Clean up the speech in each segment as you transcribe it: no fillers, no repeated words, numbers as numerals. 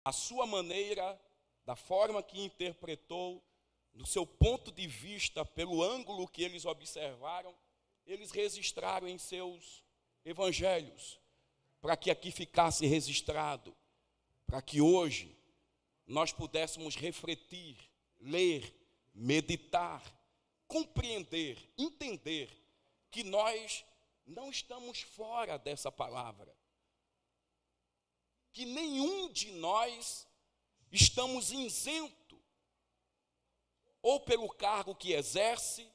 a sua maneira, da forma que interpretou, do seu ponto de vista, pelo ângulo que eles observaram, eles registraram em seus evangelhos, para que aqui ficasse registrado, para que hoje nós pudéssemos refletir, ler, meditar, compreender, entender que nós não estamos fora dessa palavra, que nenhum de nós estamos isento, ou pelo cargo que exerce,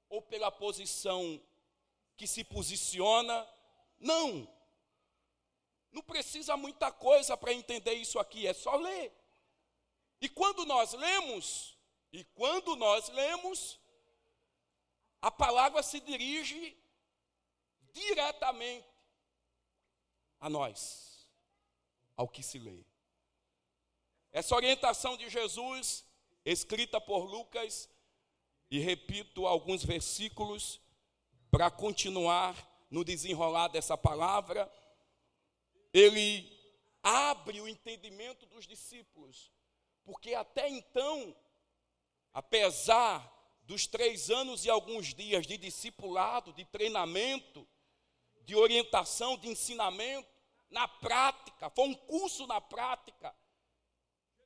ou pela posição que se posiciona. Não precisa muita coisa para entender isso aqui, é só ler. E quando nós lemos, a palavra se dirige diretamente a nós, ao que se lê. Essa orientação de Jesus, escrita por Lucas, e repito alguns versículos para continuar no desenrolar dessa palavra, ele abre o entendimento dos discípulos, porque até então, apesar dos 3 anos e alguns dias de discipulado, de treinamento, de orientação, de ensinamento, na prática, foi um curso na prática,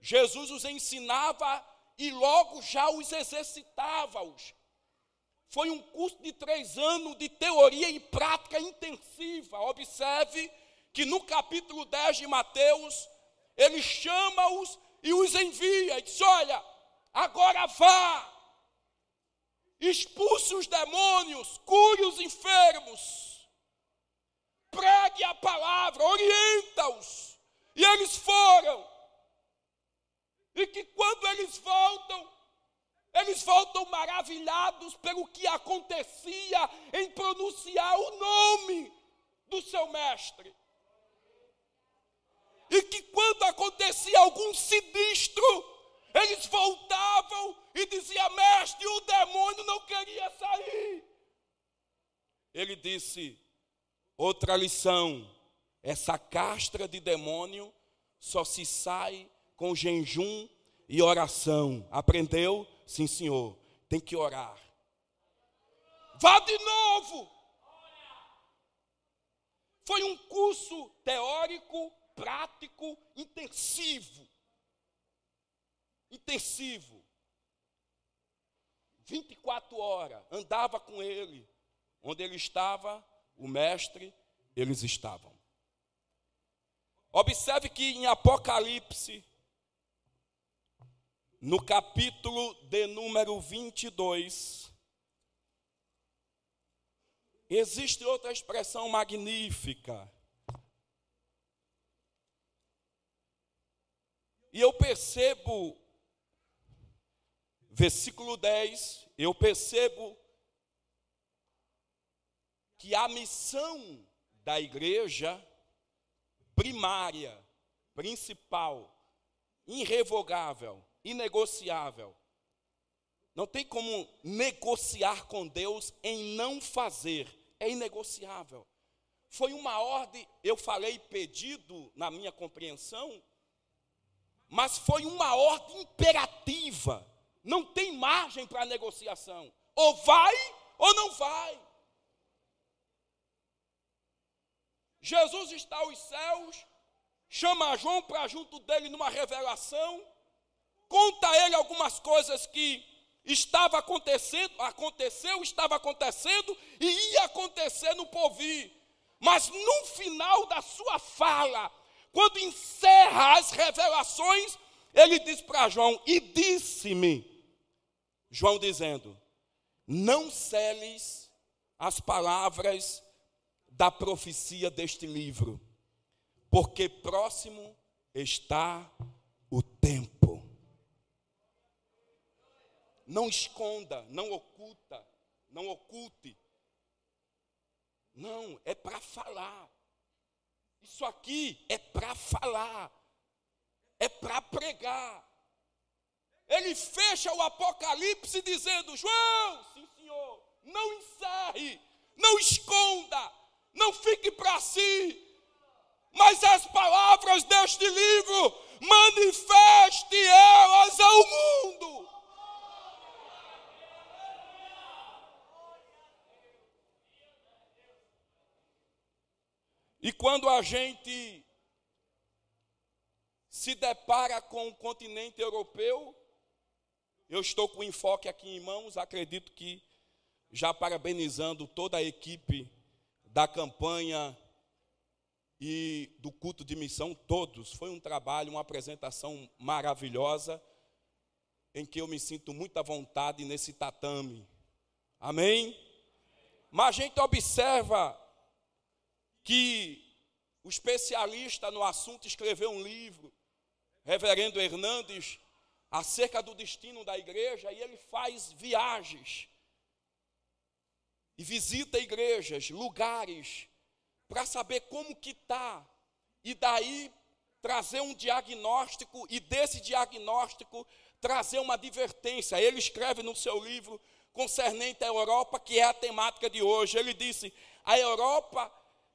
Jesus os ensinava e logo já os exercitava-os. Foi um curso de 3 anos de teoria e prática intensiva. Observe que no capítulo 10 de Mateus, ele chama-os e os envia. E diz, olha, agora vá, expulse os demônios, cure os enfermos, pregue a palavra, orienta-os. E eles foram. E que quando eles voltam maravilhados pelo que acontecia em pronunciar o nome do seu mestre. E que quando acontecia algum sinistro, eles voltavam e diziam, mestre, o demônio não queria sair. Ele disse, outra lição, essa castra de demônio só se sai com jejum e oração. Aprendeu? Sim, senhor. Tem que orar. Vá de novo. Foi um curso teórico, prático, intensivo. 24 horas. Andava com ele. Onde ele estava, o mestre, eles estavam. Observe que em Apocalipse, no capítulo de número 22, existe outra expressão magnífica. E eu percebo, versículo 10, eu percebo que a missão da igreja primária, principal, irrevogável, inegociável. Não tem como negociar com Deus em não fazer. É inegociável. Foi uma ordem, eu falei pedido na minha compreensão, mas foi uma ordem imperativa. Não tem margem para negociação. Ou vai ou não vai. Jesus está aos céus, chama João para junto dele numa revelação, conta a ele algumas coisas que estava acontecendo e ia acontecer no porvir. Mas no final da sua fala, quando encerra as revelações, ele diz para João, e disse-me, João dizendo, não seles as palavras da profecia deste livro, porque próximo está o tempo. Não esconda, não oculte. Não, é para falar. Isso aqui é para falar. É para pregar. Ele fecha o Apocalipse dizendo, João, sim senhor, não encerre, não esconda, não fique para si, mas as palavras deste livro manifeste elas ao mundo. E quando a gente se depara com o continente europeu, eu estou com enfoque aqui em mãos, acredito que já parabenizando toda a equipe da campanha e do culto de missão, todos. Foi um trabalho, uma apresentação maravilhosa, em que eu me sinto muito à vontade nesse tatame. Amém? Mas a gente observa que o especialista no assunto escreveu um livro, Reverendo Hernandes, acerca do destino da igreja, e ele faz viagens e visita igrejas, lugares, para saber como que está, e daí trazer um diagnóstico, e desse diagnóstico trazer uma advertência. Ele escreve no seu livro concernente à Europa, que é a temática de hoje. Ele disse: a Europa,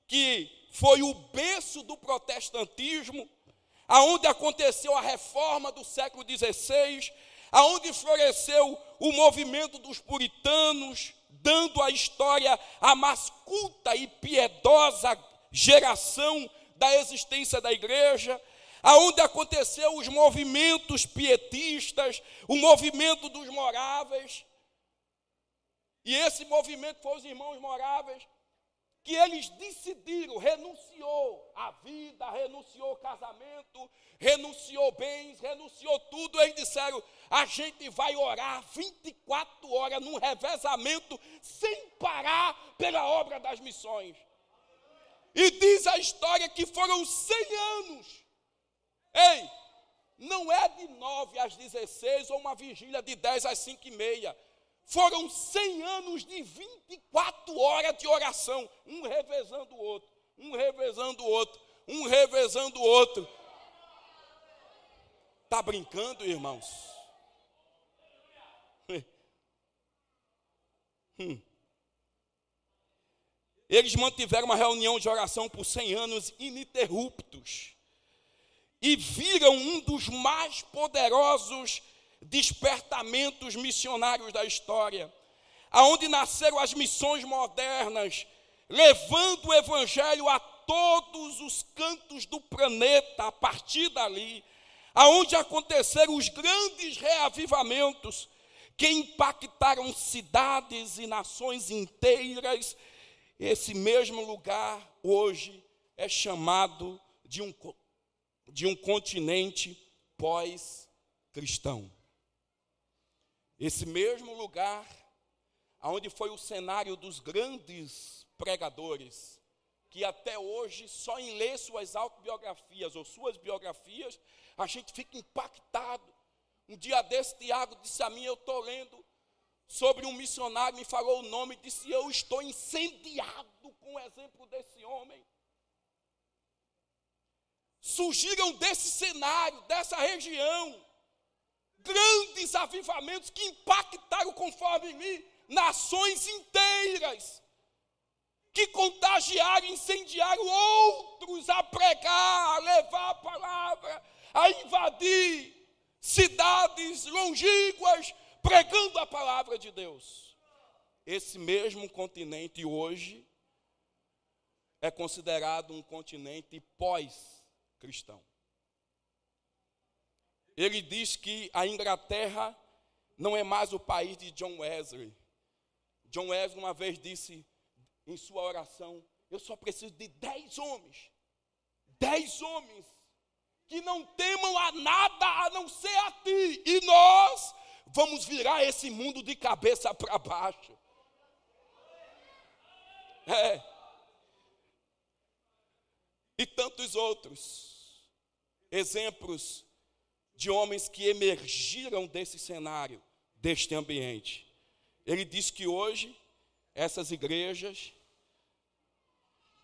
que foi o berço do protestantismo, aonde aconteceu a reforma do século XVI, aonde floresceu o movimento dos puritanos, dando à história a mais culta e piedosa geração da existência da igreja, aonde aconteceu os movimentos pietistas, o movimento dos moráveis. E esse movimento foi os irmãos moráveis, que eles decidiram, renunciou à vida, renunciou ao casamento, renunciou bens, renunciou tudo. Eles disseram: a gente vai orar 24 horas num revezamento, sem parar, pela obra das missões. E diz a história que foram 100 anos. Ei, não é de 9 às 16 ou uma vigília de 10 às 5h30. Foram 100 anos de 24 horas de oração, um revezando o outro, um revezando o outro, um revezando o outro. Está brincando, irmãos? Eles mantiveram uma reunião de oração por 100 anos ininterruptos e viram um dos mais poderosos despertamentos missionários da história, aonde nasceram as missões modernas, levando o evangelho a todos os cantos do planeta. A partir dali, aonde aconteceram os grandes reavivamentos que impactaram cidades e nações inteiras. Esse mesmo lugar hoje é chamado de um continente pós-cristão. Esse mesmo lugar, onde foi o cenário dos grandes pregadores, que até hoje, só em ler suas autobiografias ou suas biografias, a gente fica impactado. Um dia desse, Tiago disse a mim: eu estou lendo sobre um missionário, me falou o nome, disse: eu estou incendiado com o exemplo desse homem. Surgiram desse cenário, dessa região, grandes avivamentos que impactaram, conforme li, nações inteiras, que contagiaram, incendiaram outros a pregar, a levar a palavra, a invadir cidades longínquas, pregando a palavra de Deus. Esse mesmo continente hoje é considerado um continente pós-cristão. Ele diz que a Inglaterra não é mais o país de John Wesley. John Wesley uma vez disse em sua oração: eu só preciso de 10 homens. 10 homens que não temam a nada a não ser a ti. E nós vamos virar esse mundo de cabeça para baixo. E tantos outros exemplos de homens que emergiram desse cenário, deste ambiente. Ele diz que hoje essas igrejas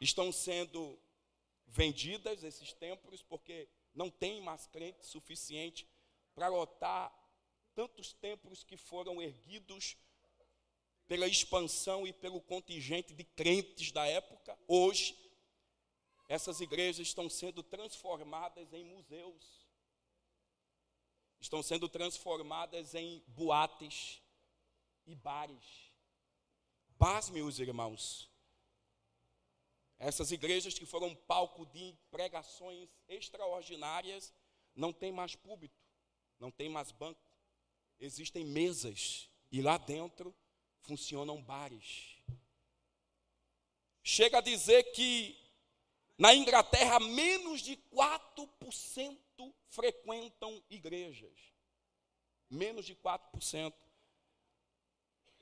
estão sendo vendidas, esses templos, porque não tem mais crente suficiente para lotar tantos templos que foram erguidos pela expansão e pelo contingente de crentes da época. Hoje, essas igrejas estão sendo transformadas em museus. estão sendo transformadas em boates e bares. Pasme, meus irmãos. Essas igrejas que foram palco de pregações extraordinárias, não tem mais púlpito, não tem mais banco. Existem mesas e lá dentro funcionam bares. Chega a dizer que na Inglaterra menos de 4% frequentam igrejas. Menos de 4%.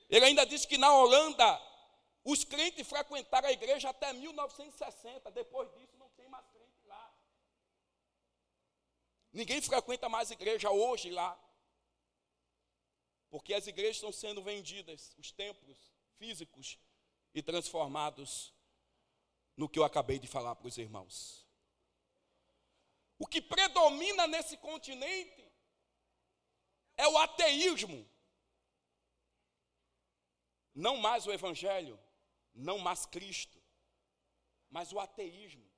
Ele ainda diz que na Holanda os crentes frequentaram a igreja até 1960. Depois disso não tem mais crente lá. Ninguém frequenta mais igreja hoje lá. Porque as igrejas estão sendo vendidas, os templos físicos, e transformados no que eu acabei de falar para os irmãos. O que predomina nesse continente é o ateísmo. Não mais o evangelho, não mais Cristo, mas o ateísmo.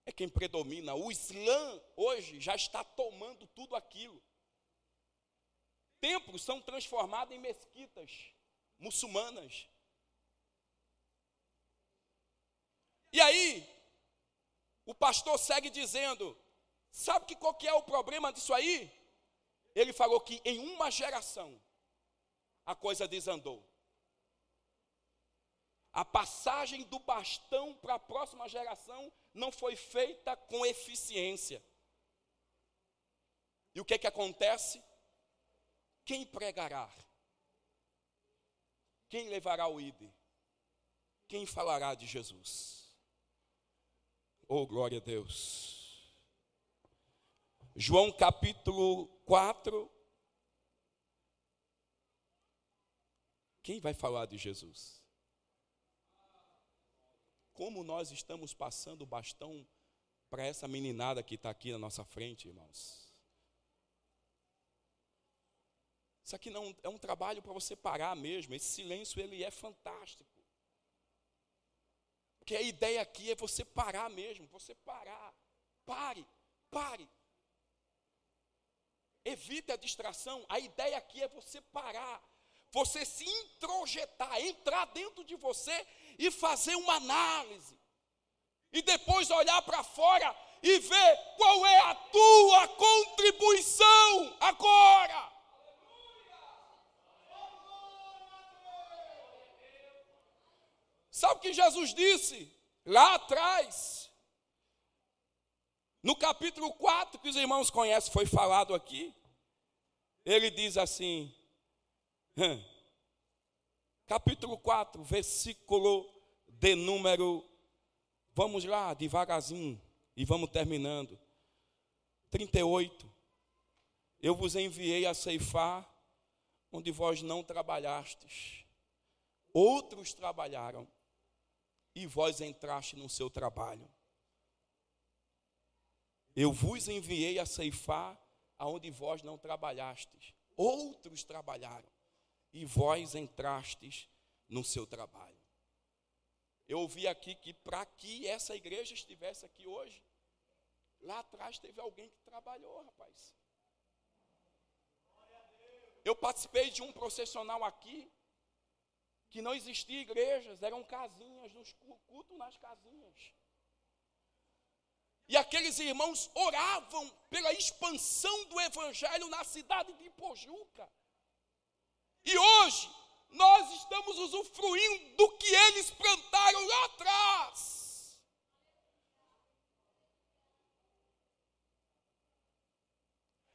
É quem predomina. O Islã hoje já está tomando tudo aquilo. Templos são transformados em mesquitas muçulmanas. E aí, o pastor segue dizendo, sabe qual que é o problema disso aí? Ele falou que em uma geração, a coisa desandou. A passagem do bastão para a próxima geração não foi feita com eficiência. E o que acontece? Quem pregará? Quem levará o ID? Quem falará de Jesus? Oh, glória a Deus. João capítulo 4. Quem vai falar de Jesus? Como nós estamos passando o bastão para essa meninada que está aqui na nossa frente, irmãos? Isso aqui não é um trabalho para você parar mesmo. Esse silêncio, ele é fantástico. Porque a ideia aqui é você parar mesmo. Você parar. Pare. Evite a distração. A ideia aqui é você parar. Você se introjetar, entrar dentro de você e fazer uma análise. E depois olhar para fora e ver qual é a tua contribuição agora. Sabe o que Jesus disse lá atrás? No capítulo 4, que os irmãos conhecem, foi falado aqui. Ele diz assim, capítulo 4, versículo de número, vamos lá, devagarzinho, e vamos terminando. 38. Eu vos enviei a ceifar, onde vós não trabalhastes. Outros trabalharam. E vós entraste no seu trabalho. Eu vos enviei a ceifar aonde vós não trabalhastes. Outros trabalharam. E vós entrastes no seu trabalho. Eu ouvi aqui que para que essa igreja estivesse aqui hoje, lá atrás teve alguém que trabalhou, rapaz. Eu participei de um processional aqui, que não existia igrejas, eram casinhas, nos cultos nas casinhas. E aqueles irmãos oravam pela expansão do evangelho na cidade de Ipojuca. E hoje, nós estamos usufruindo do que eles plantaram lá atrás.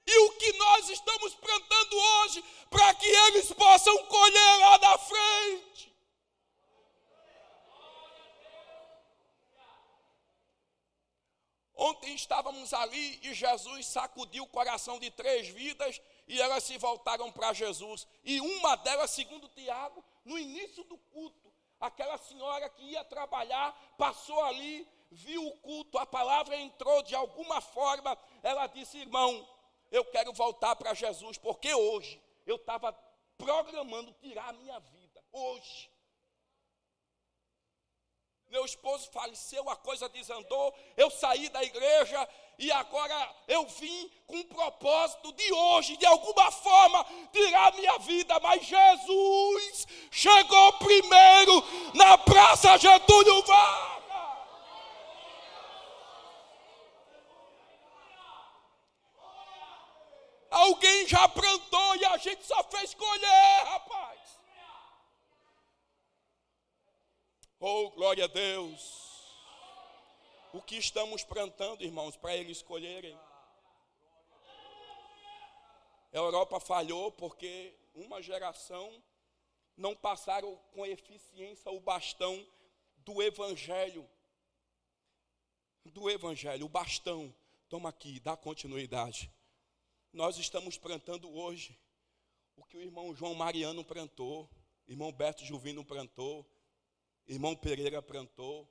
E o que nós estamos plantando hoje, para que eles possam colher lá na frente. Ontem estávamos ali e Jesus sacudiu o coração de 3 vidas e elas se voltaram para Jesus. E uma delas, segundo Tiago, no início do culto, aquela senhora que ia trabalhar, passou ali, viu o culto, a palavra entrou de alguma forma, ela disse, irmão, eu quero voltar para Jesus, porque hoje eu estava programando tirar a minha vida. Hoje. meu esposo faleceu, a coisa desandou, eu saí da igreja e agora eu vim com o propósito de hoje, de alguma forma, tirar minha vida. Mas Jesus chegou primeiro na Praça Getúlio Vargas. Alguém já plantou e a gente só fez colher, rapaz. Oh, glória a Deus. O que estamos plantando, irmãos, para eles colherem? A Europa falhou porque uma geração não passaram com eficiência o bastão do Evangelho. Do Evangelho, o bastão. Toma aqui, dá continuidade. Nós estamos plantando hoje o que o irmão João Mariano plantou, irmão Beto Juvino plantou, irmão Pereira plantou,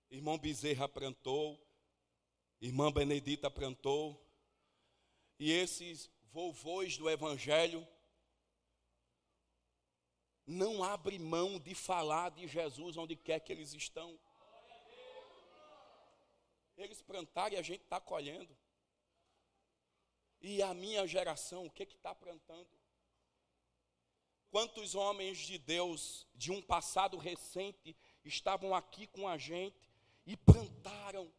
irmão Bezerra plantou, irmã Benedita plantou. E esses vovôs do Evangelho não abrem mão de falar de Jesus onde quer que eles estão. Eles plantaram e a gente está colhendo. E a minha geração, o que está plantando? Quantos homens de Deus, de um passado recente, estavam aqui com a gente e plantaram.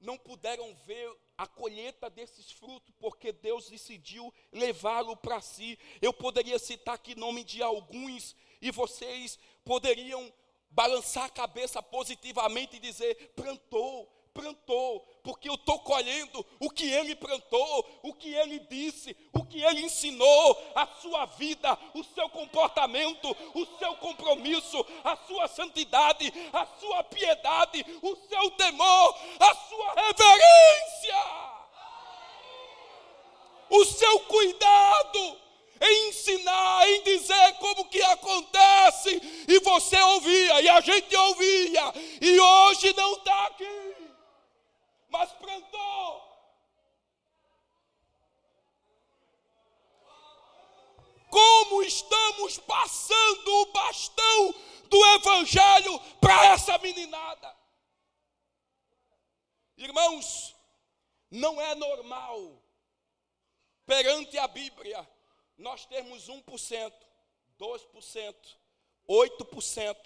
Não puderam ver a colheita desses frutos, porque Deus decidiu levá-lo para si. Eu poderia citar aqui nome de alguns, e vocês poderiam balançar a cabeça positivamente e dizer: plantou, porque eu estou colhendo o que ele plantou, o que ele disse, o que ele ensinou, a sua vida, o seu comportamento, o seu compromisso, a sua santidade, a sua piedade, o seu temor, a sua reverência, o seu cuidado em ensinar, em dizer como que acontece, e você ouvia, e a gente ouvia, e hoje não está aqui. Mas plantou. Como estamos passando o bastão do Evangelho para essa meninada? Irmãos, não é normal perante a Bíblia nós termos 1%, 2%, 8%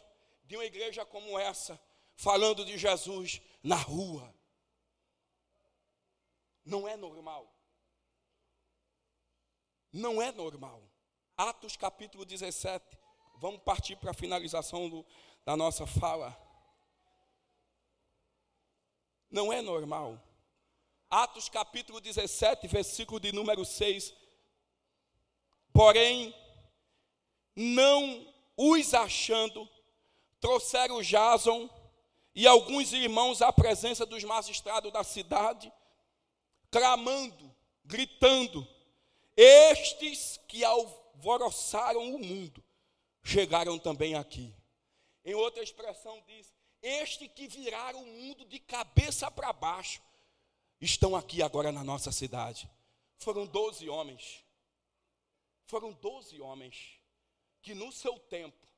de uma igreja como essa falando de Jesus na rua. Não é normal. Não é normal. Atos capítulo 17. Vamos partir para a finalização da nossa fala. Não é normal. Atos capítulo 17, versículo de número 6. Porém, não os achando, trouxeram Jason e alguns irmãos à presença dos magistrados da cidade, clamando, gritando: estes que alvoroçaram o mundo, chegaram também aqui. Em outra expressão diz: estes que viraram o mundo de cabeça para baixo, estão aqui agora na nossa cidade. Foram 12 homens. Foram 12 homens que no seu tempo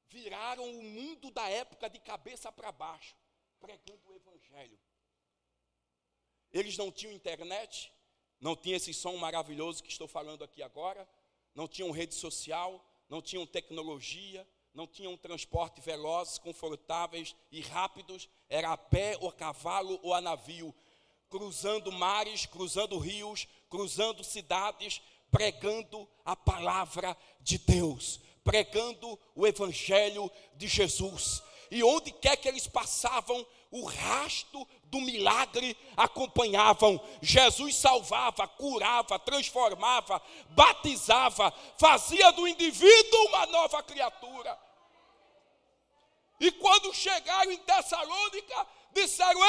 viraram o mundo da época de cabeça para baixo, pregando o Evangelho. Eles não tinham internet, não tinham esse som maravilhoso que estou falando aqui agora, não tinham rede social, não tinham tecnologia, não tinham transporte velozes, confortáveis e rápidos, era a pé ou a cavalo ou a navio, cruzando mares, cruzando rios, cruzando cidades, pregando a palavra de Deus, pregando o Evangelho de Jesus. E onde quer que eles passavam, o rastro do milagre acompanhavam. Jesus salvava, curava, transformava, batizava, fazia do indivíduo uma nova criatura. E quando chegaram em Tessalônica, disseram: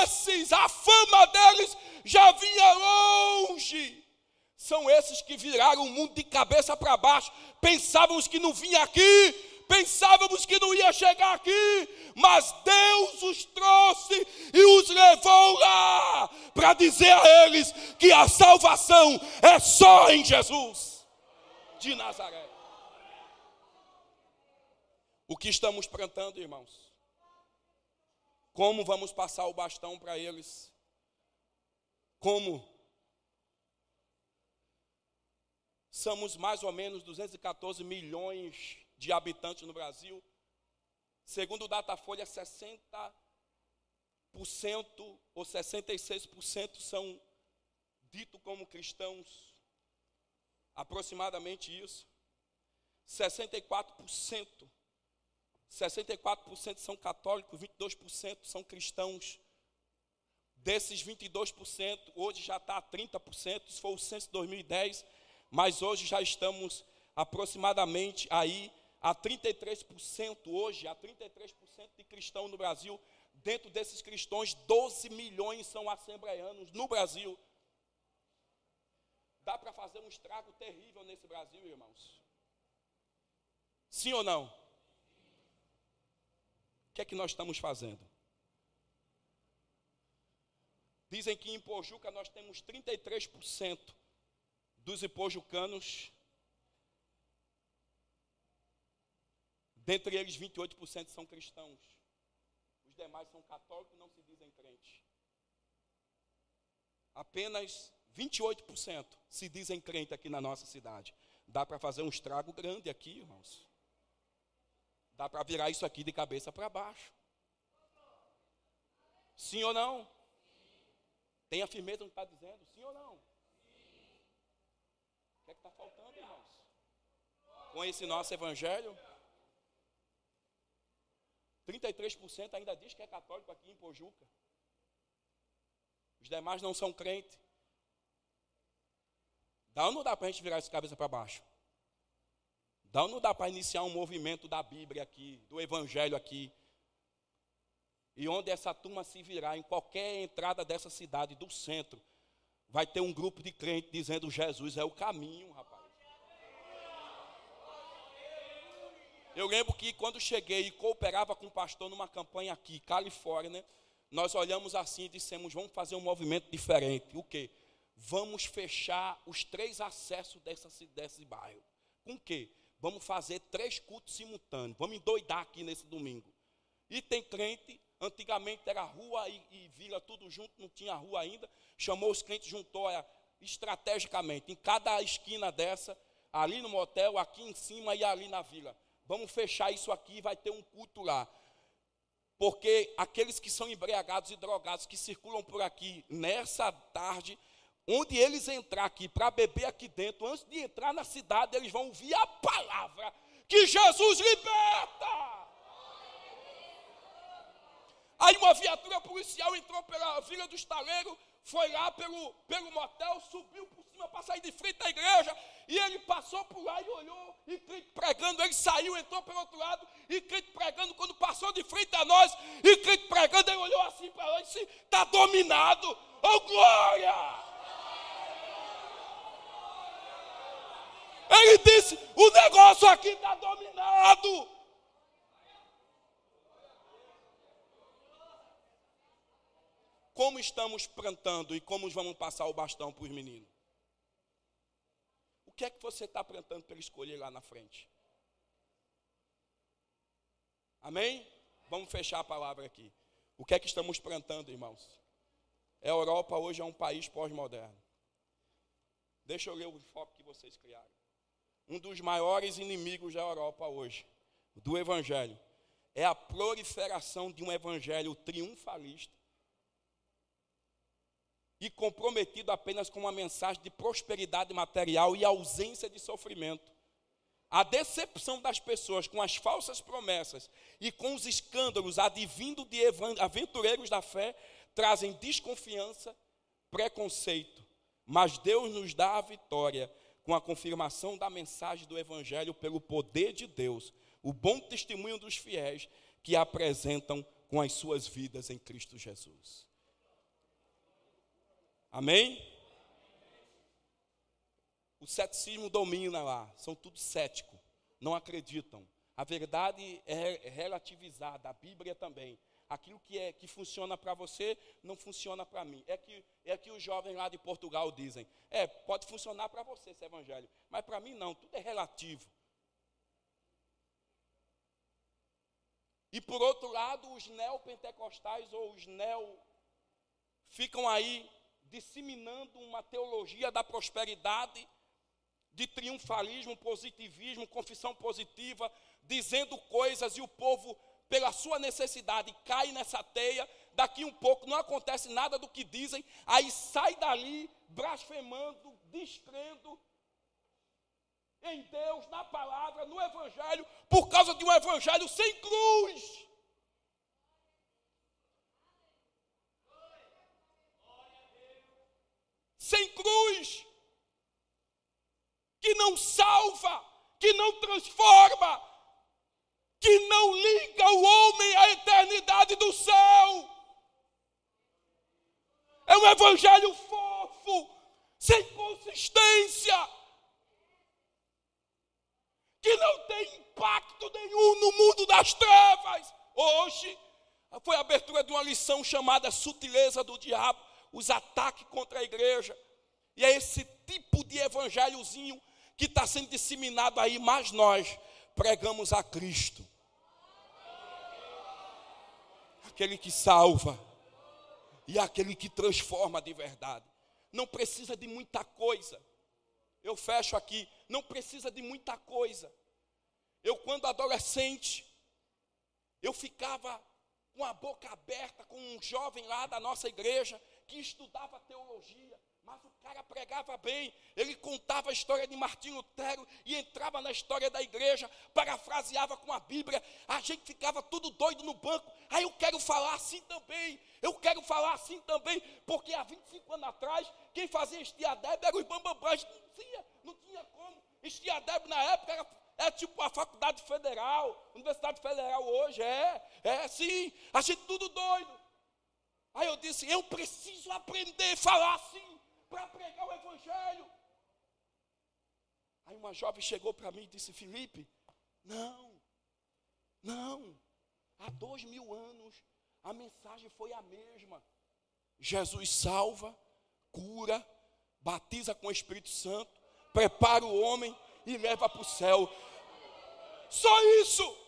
esses, a fama deles já vinha longe. São esses que viraram o mundo de cabeça para baixo. Pensávamos que não vinha aqui, pensávamos que não ia chegar aqui, mas Deus os trouxe e os levou lá para dizer a eles que a salvação é só em Jesus de Nazaré. O que estamos plantando, irmãos? Como vamos passar o bastão para eles? Como? Somos mais ou menos 214 milhões de habitantes no Brasil. Segundo o Datafolha, 60% ou 66% são ditos como cristãos. Aproximadamente isso. 64% são católicos, 22% são cristãos. Desses 22%, hoje já está a 30%, isso foi o censo de 2010, mas hoje já estamos aproximadamente aí a 33%, hoje, a 33% de cristãos no Brasil. Dentro desses cristãos, 12 milhões são assembleianos no Brasil. Dá para fazer um estrago terrível nesse Brasil, irmãos? Sim ou não? O que é que nós estamos fazendo? Dizem que em Pojuca nós temos 33% dos ipojucanos, dentre eles 28% são cristãos. Os demais são católicos e não se dizem crentes. Apenas 28% se dizem crente aqui na nossa cidade. Dá para fazer um estrago grande aqui, irmãos. Dá para virar isso aqui de cabeça para baixo. Sim ou não? Tenha firmeza no que está dizendo, sim ou não? O que é que está faltando, irmãos? Com esse nosso evangelho, 33% ainda diz que é católico aqui em Pojuca. Os demais não são crentes. Dá ou não dá para a gente virar essa cabeça para baixo? Dá ou não dá para iniciar um movimento da Bíblia aqui, do Evangelho aqui? E onde essa turma se virar, em qualquer entrada dessa cidade, do centro, vai ter um grupo de crentes dizendo Jesus é o caminho, rapaz. Eu lembro que quando cheguei e cooperava com o pastor numa campanha aqui, Califórnia, nós olhamos assim e dissemos, vamos fazer um movimento diferente. O quê? Vamos fechar os 3 acessos desse bairro. Com o quê? Vamos fazer 3 cultos simultâneos. Vamos endoidar aqui nesse domingo. E tem crente, antigamente era rua e vila tudo junto, não tinha rua ainda. Chamou os crentes, juntou estrategicamente, em cada esquina dessa, ali no motel, aqui em cima e ali na vila. Vamos fechar isso aqui e vai ter um culto lá. Porque aqueles que são embriagados e drogados, que circulam por aqui nessa tarde, onde eles entrar aqui para beber aqui dentro, antes de entrar na cidade, eles vão ouvir a palavra que Jesus liberta. Aí uma viatura policial entrou pela Vila dos Taleiros, foi lá pelo motel, subiu por cima para sair de frente da igreja, e ele passou por lá e olhou, e crente pregando, ele saiu, entrou pelo outro lado, e crente pregando, quando passou de frente a nós, e crente pregando, ele olhou assim para nós e disse, está dominado, oh glória! Ele disse, o negócio aqui está dominado. Como estamos plantando e como vamos passar o bastão para os meninos? O que é que você está plantando para ele escolher lá na frente? Amém? Vamos fechar a palavra aqui. O que é que estamos plantando, irmãos? A Europa hoje é um país pós-moderno. Deixa eu ler o foco que vocês criaram. Um dos maiores inimigos da Europa hoje, do Evangelho, é a proliferação de um Evangelho triunfalista e comprometido apenas com uma mensagem de prosperidade material e ausência de sofrimento. A decepção das pessoas com as falsas promessas e com os escândalos advindo de aventureiros da fé trazem desconfiança, preconceito. Mas Deus nos dá a vitória com a confirmação da mensagem do Evangelho pelo poder de Deus, o bom testemunho dos fiéis que apresentam com as suas vidas em Cristo Jesus. Amém? O ceticismo domina lá, são todos céticos, não acreditam. A verdade é relativizada, a Bíblia também. Aquilo que funciona para você, não funciona para mim. É que os jovens lá de Portugal dizem, pode funcionar para você esse evangelho, mas para mim não, tudo é relativo. E por outro lado, os neopentecostais ou os ficam aí disseminando uma teologia da prosperidade, de triunfalismo, positivismo, confissão positiva, dizendo coisas e o povo, pela sua necessidade, cai nessa teia. Daqui um pouco não acontece nada do que dizem, aí sai dali blasfemando, descrendo em Deus, na palavra, no evangelho, por causa de um evangelho sem cruz. Sem cruz, que não salva, que não transforma, que não liga o homem à eternidade do céu. É um evangelho fofo, sem consistência, que não tem impacto nenhum no mundo das trevas. Hoje foi a abertura de uma lição chamada Sutileza do Diabo, os ataques contra a igreja. E é esse tipo de evangelhozinho que está sendo disseminado aí, mas nós pregamos a Cristo, aquele que salva e aquele que transforma de verdade. Não precisa de muita coisa. Eu fecho aqui, não precisa de muita coisa. Eu, quando adolescente, eu ficava com a boca aberta com um jovem lá da nossa igreja que estudava teologia, mas o cara pregava bem. Ele contava a história de Martim Lutero e entrava na história da igreja, parafraseava com a Bíblia. A gente ficava tudo doido no banco. Aí eu quero falar assim também, eu quero falar assim também, porque há 25 anos atrás, quem fazia Estiadeb era os bambambãs. Não tinha como. Estiadeb na época era tipo a faculdade federal, Universidade Federal hoje, sim, a gente tudo doido. Aí eu disse, eu preciso aprender a falar assim, para pregar o evangelho. Aí uma jovem chegou para mim e disse, Felipe, não, há 2000 anos a mensagem foi a mesma. Jesus salva, cura, batiza com o Espírito Santo, prepara o homem e leva para o céu. Só isso.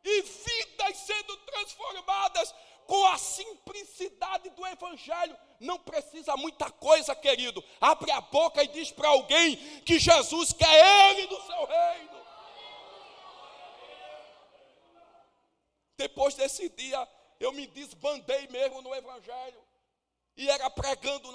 E vidas sendo transformadas com a simplicidade do evangelho. Não precisa muita coisa, querido. Abre a boca e diz para alguém que Jesus quer ele no seu reino. Depois desse dia, eu me desbandei mesmo no evangelho. E era pregando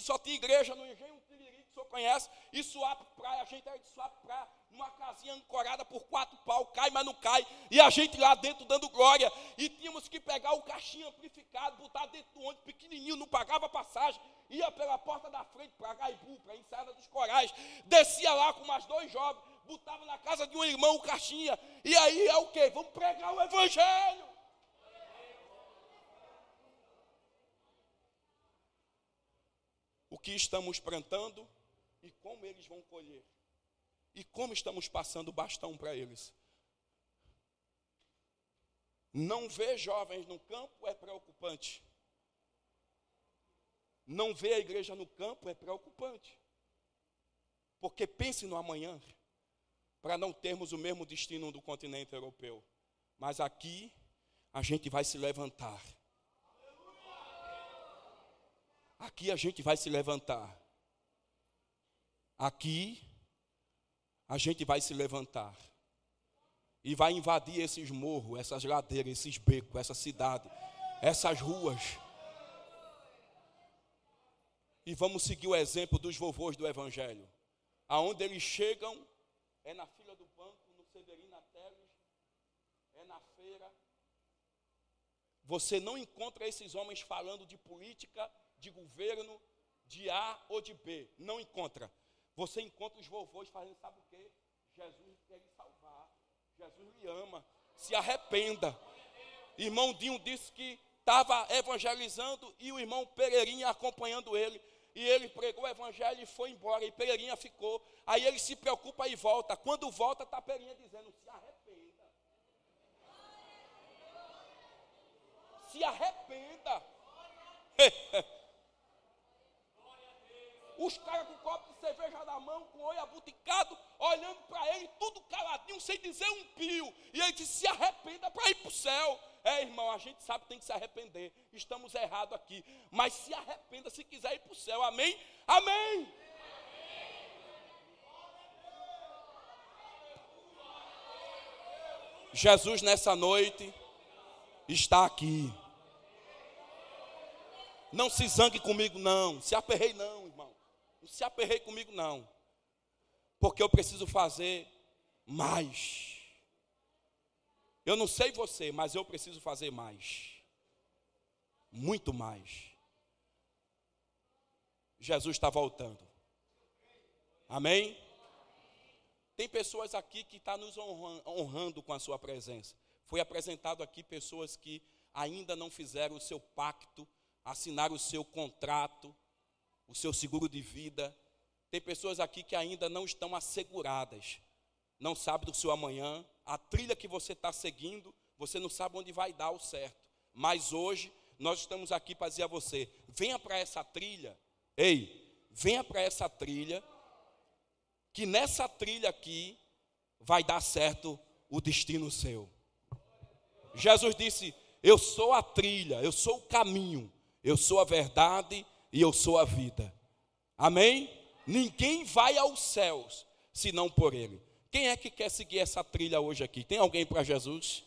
só tinha igreja no Engenho Tiriri, que o senhor conhece, e Suape Praia, a gente era de Suape Praia, numa casinha ancorada por 4 pau, cai, mas não cai, e a gente lá dentro dando glória, e tínhamos que pegar o caixinho amplificado, botar dentro do ônibus pequenininho, não pagava passagem, ia pela porta da frente para Gaibu, para a Enseada dos Corais, descia lá com mais 2 jovens, botava na casa de um irmão o caixinha, e aí é o quê? Vamos pregar o evangelho. O que estamos plantando e como eles vão colher. E como estamos passando o bastão para eles. Não ver jovens no campo é preocupante. Não ver a igreja no campo é preocupante. Porque pense no amanhã, para não termos o mesmo destino do continente europeu. Mas aqui, a gente vai se levantar. Aqui a gente vai se levantar. Aqui a gente vai se levantar. E vai invadir esses morros, essas ladeiras, esses becos, essa cidade, essas ruas. E vamos seguir o exemplo dos vovôs do evangelho. Aonde eles chegam, é na fila do banco, no Severino Teles, é na feira. Você não encontra esses homens falando de política, de governo, de A ou de B. Não encontra. Você encontra os vovôs fazendo, sabe o quê? Jesus quer lhe salvar. Jesus lhe ama. Se arrependa. Irmão Dinho disse que estava evangelizando e o irmão Pereirinha acompanhando ele. E ele pregou o evangelho e foi embora. E Pereirinha ficou. Aí ele se preocupa e volta. Quando volta, está Pereirinha dizendo, se arrependa. Se arrependa. os caras com copo de cerveja na mão, com o olho abuticado, olhando para ele, tudo caladinho, sem dizer um pio. E ele disse, se arrependa para ir para o céu. Irmão, a gente sabe que tem que se arrepender. Estamos errados aqui. Mas se arrependa se quiser ir para o céu. Amém? Amém! Jesus nessa noite está aqui. Não se zangue comigo não, se aperrei não, irmão. Não se aperrei comigo não. Porque eu preciso fazer mais. Eu não sei você, mas eu preciso fazer mais. Muito mais. Jesus está voltando. Amém? Tem pessoas aqui que estão nos honrando com a sua presença. Foi apresentado aqui pessoas que ainda não fizeram o seu pacto, assinaram o seu contrato, o seu seguro de vida. Tem pessoas aqui que ainda não estão asseguradas. Não sabe do seu amanhã. A trilha que você está seguindo, você não sabe onde vai dar o certo. Mas hoje, nós estamos aqui para dizer a você, venha para essa trilha. Ei, venha para essa trilha, que nessa trilha aqui vai dar certo o destino seu. Jesus disse, eu sou a trilha, eu sou o caminho, eu sou a verdade e eu sou a vida. Amém? Ninguém vai aos céus, senão por Ele. Quem é que quer seguir essa trilha hoje aqui? Tem alguém para Jesus?